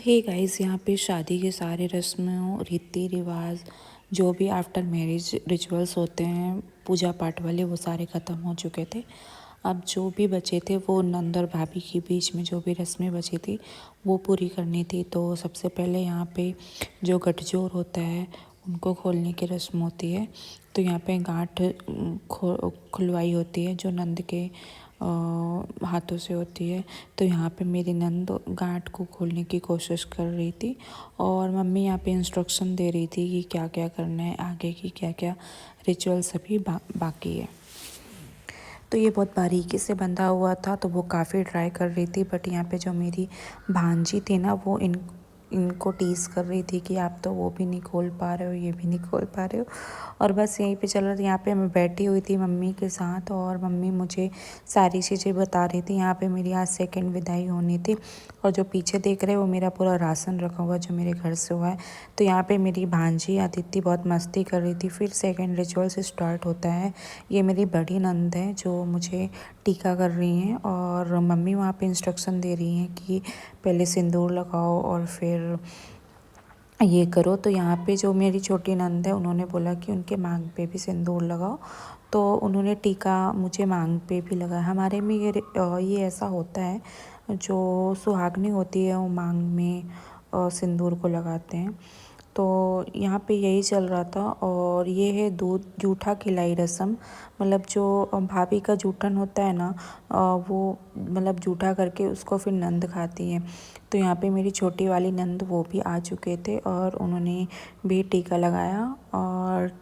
Hey guys, यहाँ पे शादी के सारे रस्मों रीति रिवाज जो भी आफ्टर मैरिज रिचुअल्स होते हैं पूजा पाठ वाले, वो सारे ख़त्म हो चुके थे। अब जो भी बचे थे वो नंद और भाभी के बीच में जो भी रस्में बची थी वो पूरी करनी थी। तो सबसे पहले यहाँ पे जो गठजोड़ होता है उनको खोलने की रस्म होती है। तो यहाँ पे गांठ खुलवाई होती है जो नंद के हाथों से होती है। तो यहाँ पे मेरी नंद गांठ को खोलने की कोशिश कर रही थी और मम्मी यहाँ पे इंस्ट्रक्शन दे रही थी कि क्या क्या करना है, आगे की क्या क्या रिचुअल्स अभी बाकी है। तो ये बहुत बारीकी से बंधा हुआ था तो वो काफ़ी ट्राई कर रही थी, बट यहाँ पे जो मेरी भांजी थी ना वो इनको टीज़ कर रही थी कि आप तो वो भी नहीं खोल पा रहे हो, ये भी नहीं खोल पा रहे हो। और बस यहीं पे चल रहा था। यहाँ पे मैं बैठी हुई थी मम्मी के साथ और मम्मी मुझे सारी चीज़ें बता रही थी। यहाँ पे मेरी आज सेकंड विदाई होनी थी और जो पीछे देख रहे हो वो मेरा पूरा राशन रखा हुआ जो मेरे घर से हुआ है। तो यहाँ पे मेरी भांजी अदिति बहुत मस्ती कर रही थी। फिर सेकेंड रिचुअल से स्टार्ट होता है। ये मेरी बड़ी नंद है जो मुझे टीका कर रही हैं और मम्मी वहाँ पे इंस्ट्रक्शन दे रही हैं कि पहले सिंदूर लगाओ और फिर ये करो। तो यहाँ पे जो मेरी छोटी नंद है उन्होंने बोला कि उनके मांग पे भी सिंदूर लगाओ, तो उन्होंने टीका मुझे मांग पे भी लगाया। हमारे में ये ऐसा होता है, जो सुहागनी होती है वो मांग में सिंदूर को लगाते हैं। तो यहाँ पे यही चल रहा था। और ये है दूध जूठा खिलाई रस्म, मतलब जो भाभी का जूठन होता है ना, वो मतलब जूठा करके उसको फिर नंद खाती है। तो यहाँ पे मेरी छोटी वाली नंद वो भी आ चुके थे और उन्होंने भी टीका लगाया और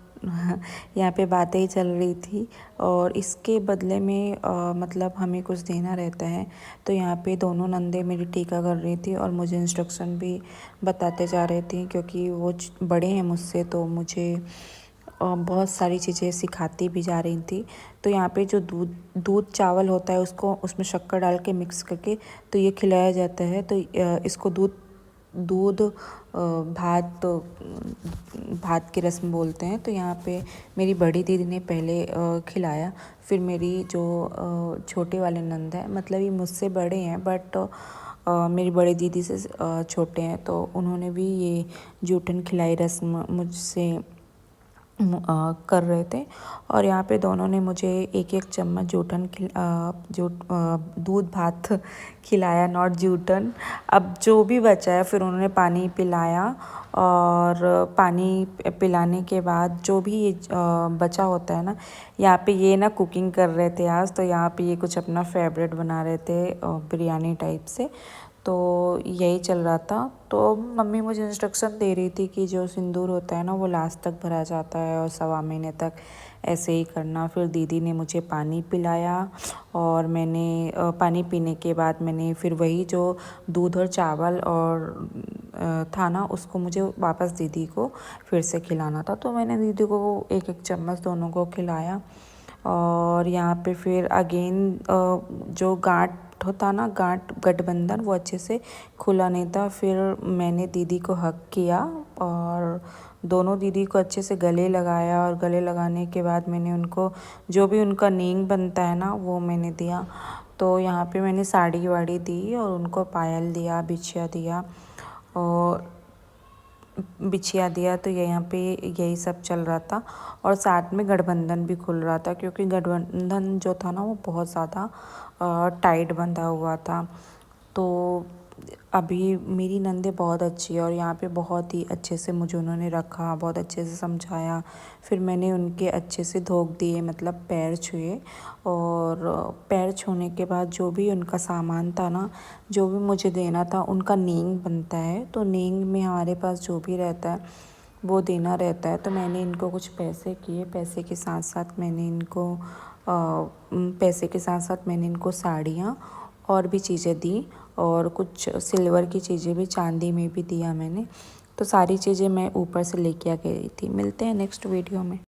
यहाँ पे बातें ही चल रही थी। और इसके बदले में मतलब हमें कुछ देना रहता है। तो यहाँ पे दोनों नंदे मेरी टीका कर रही थी और मुझे इंस्ट्रक्शन भी बताते जा रहे थे, क्योंकि वो बड़े हैं मुझसे तो मुझे बहुत सारी चीज़ें सिखाती भी जा रही थी। तो यहाँ पे जो दूध चावल होता है उसको उसमें शक्कर डाल के मिक्स करके तो ये खिलाया जाता है। तो इसको दूध दूध भात की रस्म बोलते हैं। तो यहाँ पे मेरी बड़ी दीदी ने पहले खिलाया, फिर मेरी जो छोटे वाले नंद है, मतलब ये मुझसे बड़े हैं बट मेरी बड़ी दीदी से छोटे हैं, तो उन्होंने भी ये जूठन खिलाई रस्म मुझसे कर रहे थे। और यहाँ पे दोनों ने मुझे एक एक चम्मच दूध भात खिलाया, नॉट जूठन। अब जो भी बचा है फिर उन्होंने पानी पिलाया और पानी पिलाने के बाद जो भी ये बचा होता है ना, यहाँ पे ये ना कुकिंग कर रहे थे आज। तो यहाँ पे ये कुछ अपना फेवरेट बना रहे थे बिरयानी टाइप से। तो यही चल रहा था। तो मम्मी मुझे इंस्ट्रक्शन दे रही थी कि जो सिंदूर होता है ना वो लास्ट तक भरा जाता है और 1.25 महीने तक ऐसे ही करना। फिर दीदी ने मुझे पानी पिलाया और मैंने पानी पीने के बाद मैंने फिर वही जो दूध और चावल और था ना उसको मुझे वापस दीदी को फिर से खिलाना था। तो मैंने दीदी को एक एक चम्मच दोनों को खिलाया। और यहाँ पे फिर अगेन जो गांठ होता ना, गठबंधन वो अच्छे से खुला नहीं था। फिर मैंने दीदी को हग किया और दोनों दीदी को अच्छे से गले लगाया और गले लगाने के बाद मैंने उनको जो भी उनका नींग बनता है ना वो मैंने दिया। तो यहाँ पे मैंने साड़ी वाड़ी दी और उनको पायल दिया, बिछिया दिया और बिछिया दिया। तो यहाँ पे यही सब चल रहा था और साथ में गठबंधन भी खुल रहा था, क्योंकि गठबंधन जो था ना वो बहुत ज़्यादा टाइट बंधा हुआ था। तो अभी मेरी नंदे बहुत अच्छी है और यहाँ पे बहुत ही अच्छे से मुझे उन्होंने रखा, बहुत अच्छे से समझाया। फिर मैंने उनके अच्छे से धोख दिए, मतलब पैर छुए। और पैर छूने के बाद जो भी उनका सामान था ना, जो भी मुझे देना था, उनका नींग बनता है तो नींग में हमारे पास जो भी रहता है वो देना रहता है। तो मैंने इनको कुछ पैसे किए, पैसे के साथ साथ मैंने इनको साड़ियाँ और भी चीज़ें दी और कुछ सिल्वर की चीज़ें भी, चांदी में भी दिया मैंने। तो सारी चीज़ें मैं ऊपर से लेके आ गई थी। मिलते हैं नेक्स्ट वीडियो में।